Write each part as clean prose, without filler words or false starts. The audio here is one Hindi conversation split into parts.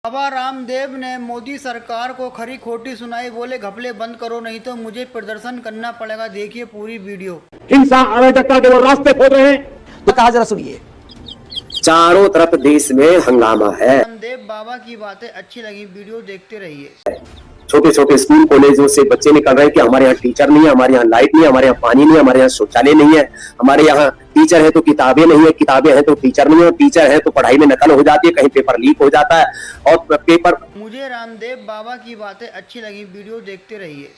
बाबा रामदेव ने मोदी सरकार को खरी खोटी सुनाई, बोले घपले बंद करो नहीं तो मुझे प्रदर्शन करना पड़ेगा। देखिए पूरी वीडियो। हिंसा अराजकता के वो रास्ते खोद रहे हैं तो कहा, जरा सुनिए। चारों तरफ देश में हंगामा है। रामदेव बाबा की बातें अच्छी लगी, वीडियो देखते रहिए। छोटे छोटे स्कूल कॉलेजों से बच्चे निकल रहे हैं कि हमारे यहाँ टीचर नहीं है, हमारे यहाँ लाइट नहीं है, हमारे यहाँ पानी नहीं है, हमारे यहाँ शौचालय नहीं है, हमारे यहाँ टीचर है तो किताबें नहीं है, किताबें हैं तो टीचर नहीं है, टीचर है तो पढ़ाई में नकल हो जाती है, कहीं पेपर लीक हो जाता है और पेपर। मुझे रामदेव बाबा की बातें अच्छी लगी, वीडियो देखते रहिए।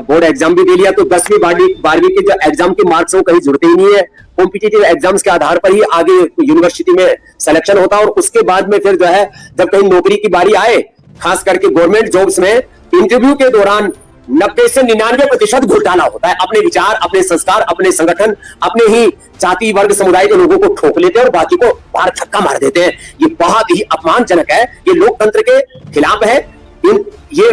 बोर्ड एग्जाम भी दे लिया तो 10वीं 12वीं के जो एग्जाम के मार्क्स वो कहीं जुड़ते ही नहीं है। कॉम्पिटिटिव एग्जाम्स के आधार पर ही आगे यूनिवर्सिटी में सिलेक्शन होता है और उसके बाद में फिर जो है जब कहीं नौकरी की बारी आए, खास करके गवर्नमेंट जॉब्स में इंटरव्यू के दौरान 90 से 99% घोटाला होता है। अपने विचार, अपने संस्कार, अपने संगठन, अपने ही जाति वर्ग समुदाय के लोगों को ठोक लेते हैं और बाकी को बाहर धक्का मार देते हैं। ये बहुत ही अपमानजनक है, ये लोकतंत्र के खिलाफ है, ये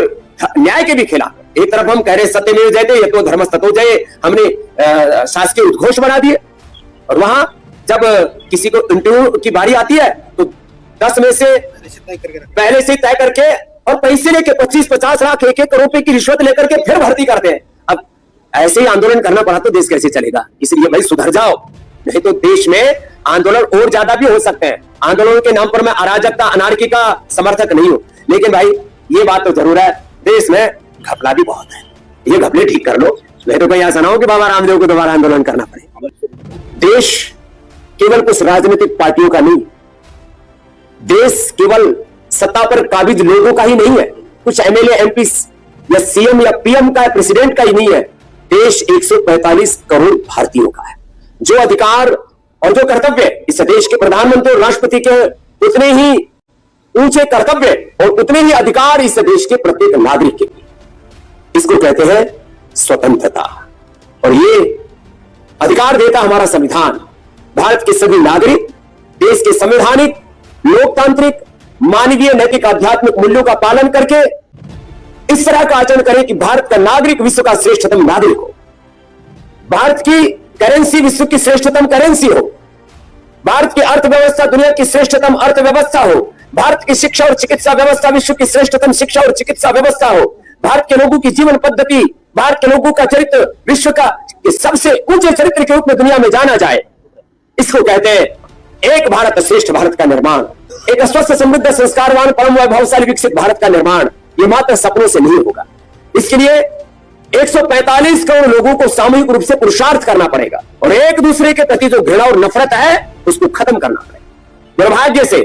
न्याय के भी खिलाफ। एक तरफ हम कह रहे सत्यमेव जयते यतो धर्मस्ततो जये, हमने शासकीय उद्घोष बना दिए और वहां जब किसी को इंटरव्यू की बारी आती है तो 10 में से पहले से तय करके और पैसे लेके 25-50 लाख 1-1 करोड़ रुपए की रिश्वत लेकर के फिर भर्ती करते हैं। अब ऐसे ही आंदोलन करना पड़ा तो देश कैसे चलेगा? इसलिए भाई सुधर जाओ, नहीं तो देश में आंदोलन और ज्यादा भी हो सकते हैं। आंदोलन के नाम पर मैं अराजकता, अनार्की का समर्थक नहीं हूं, लेकिन भाई ये बात तो जरूर है, देश में घपला भी बहुत है। ये घपले ठीक कर लो, नहीं तो कहीं ऐसा ना हो कि बाबा रामदेव को दोबारा आंदोलन करना पड़े। देश केवल कुछ राजनीतिक पार्टियों का नहीं, देश केवल सत्ता पर काबिज लोगों का ही नहीं है, कुछ एमएलए एमपी या सीएम या पीएम का, प्रेसिडेंट का ही नहीं है। देश 145 करोड़ भारतीयों का है। जो अधिकार और जो कर्तव्य इस देश के प्रधानमंत्री और राष्ट्रपति के उतने ही ऊंचे कर्तव्य और उतने ही अधिकार इस देश के प्रत्येक नागरिक के, इसको कहते हैं स्वतंत्रता। और ये अधिकार देता हमारा संविधान। भारत के सभी नागरिक देश के संवैधानिक, लोकतांत्रिक, मानवीय, नैतिक, आध्यात्मिक मूल्यों का पालन करके इस तरह का आचरण करें कि भारत का नागरिक विश्व का श्रेष्ठतम नागरिक हो, भारत की करेंसी विश्व की श्रेष्ठतम करेंसी हो, भारत की अर्थव्यवस्था दुनिया की श्रेष्ठतम अर्थव्यवस्था हो, भारत की शिक्षा और चिकित्सा व्यवस्था विश्व की श्रेष्ठतम शिक्षा और चिकित्सा व्यवस्था हो, भारत के लोगों की जीवन पद्धति, भारत के लोगों का चरित्र विश्व का सबसे ऊंचे चरित्र के रूप में दुनिया में जाना जाए। इसको कहते हैं एक भारत श्रेष्ठ भारत का निर्माण, एक स्वस्थ, समृद्ध, संस्कारवान, परम वैभवशाली, विकसित भारत का निर्माण। ये मात्र सपनों से नहीं होगा। इसके लिए 145 करोड़ लोगों को सामूहिक रूप से पुरुषार्थ करना पड़ेगा और एक दूसरे के प्रति जो घृणा और नफरत है उसको खत्म करना पड़ेगा। दुर्भाग्य से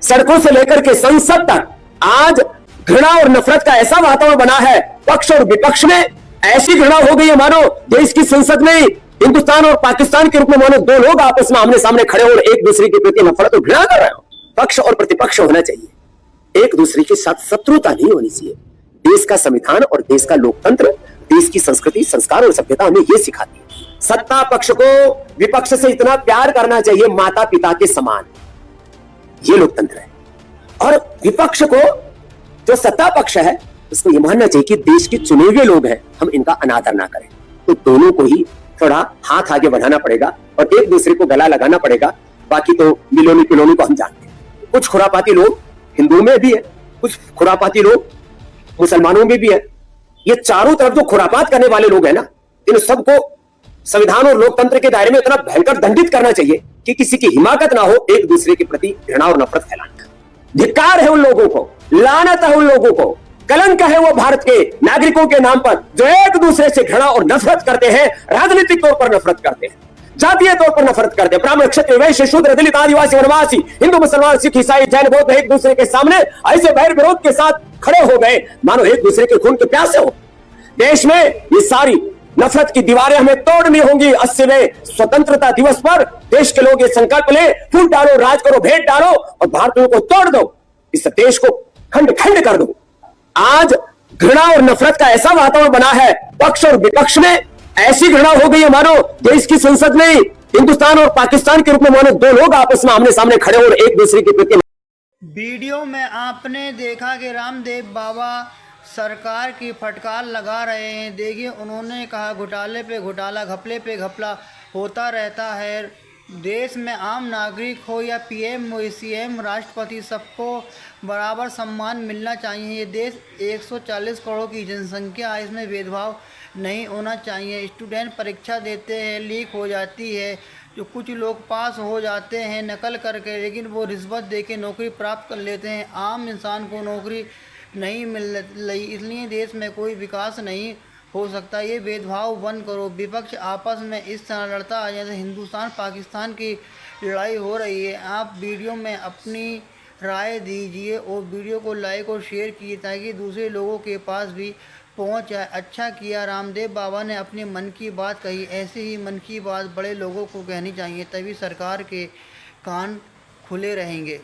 सड़कों से लेकर के संसद तक आज घृणा और नफरत का ऐसा वातावरण बना है, पक्ष और विपक्ष में ऐसी घृणा हो गई है मानो देश की संसद में हिंदुस्तान और पाकिस्तान के रूप में मानो दो लोग आपस में आमने सामने खड़े और एक दूसरे के प्रति नफरत और घृणा कर रहे हो। पक्ष और प्रतिपक्ष होना चाहिए, एक दूसरे के साथ शत्रुता नहीं होनी चाहिए। देश का संविधान और देश का लोकतंत्र, देश की संस्कृति, संस्कार और सभ्यता हमें यह सिखाती है। सत्ता पक्ष को विपक्ष से इतना प्यार करना चाहिए माता पिता के समान, ये लोकतंत्र है। और विपक्ष को, जो सत्ता पक्ष है, उसको यह मानना चाहिए कि देश के चुने हुए लोग हैं, हम इनका अनादर ना करें। तो दोनों को ही थोड़ा हाथ आगे बढ़ाना पड़ेगा और एक दूसरे को गला लगाना पड़ेगा। बाकी तो मिलोनी पिलोनी को हम जानते हैं। कुछ खुरापाती लोग हिंदुओं में भी है, कुछ खुरापाती लोग मुसलमानों में भी है। ये चारों तरफ जो खुरापात करने वाले लोग हैं ना, इन सबको संविधान और लोकतंत्र के दायरे में इतना भयंकर दंडित करना चाहिए कि किसी की हिमाकत ना हो एक दूसरे के प्रति घृणा और नफरत फैलाने का। धिक्कार है उन लोगों को, लानत है उन लोगों को, कलंक है वो भारत के नागरिकों के नाम पर जो एक दूसरे से घृणा और नफरत करते हैं, राजनीतिक तौर पर नफरत करते हैं, जातीय तौर पर नफरत करते हैं। ब्राह्मण, क्षत्रिय, वैश्य, शूद्र, दलित, आदिवासी, वनवासी, हिंदू, मुसलमान, सिख, ईसाई, जैन, बौद्ध एक दूसरे के सामने ऐसे बैर विरोध के साथ खड़े हो गए मानो एक दूसरे के खून के प्यासे हो। देश में ये सारी नफरत की दीवारें हमें तोड़नी होंगी। 80वें स्वतंत्रता दिवस पर देश के लोग ये संकल्प ले, फूल डालो, राज करो, भेंट डालो और भारतीयों को तोड़ दो, इस देश को खंड खंड कर दो। आज घृणा और नफरत का ऐसा वातावरण बना है, पक्ष और विपक्ष में ऐसी घृणा हो गई है मानो देश की संसद में हिंदुस्तान और पाकिस्तान के रूप में मानो दो लोग आपस में आमने सामने खड़े और एक दूसरे के प्रति। वीडियो में आपने देखा कि रामदेव बाबा सरकार की फटकार लगा रहे हैं। देखिए उन्होंने कहा घोटाले पे घोटाला, घपले पे घपला होता रहता है। देश में आम नागरिक हो या पीएम हो सीएम राष्ट्रपति सबको बराबर सम्मान मिलना चाहिए। ये देश 140 करोड़ की जनसंख्या है, इसमें भेदभाव नहीं होना चाहिए। स्टूडेंट परीक्षा देते हैं, लीक हो जाती है, जो कुछ लोग पास हो जाते हैं नकल करके, लेकिन वो रिश्वत देके नौकरी प्राप्त कर लेते हैं। आम इंसान को नौकरी नहीं मिल रही, इसलिए देश में कोई विकास नहीं हो सकता। ये भेदभाव बंद करो। विपक्ष आपस में इस तरह लड़ता है जैसे हिंदुस्तान पाकिस्तान की लड़ाई हो रही है। आप वीडियो में अपनी राय दीजिए और वीडियो को लाइक और शेयर कीजिए ताकि दूसरे लोगों के पास भी पहुंच जाए। अच्छा किया रामदेव बाबा ने अपने मन की बात कही। ऐसे ही मन की बात बड़े लोगों को कहनी चाहिए, तभी सरकार के कान खुले रहेंगे।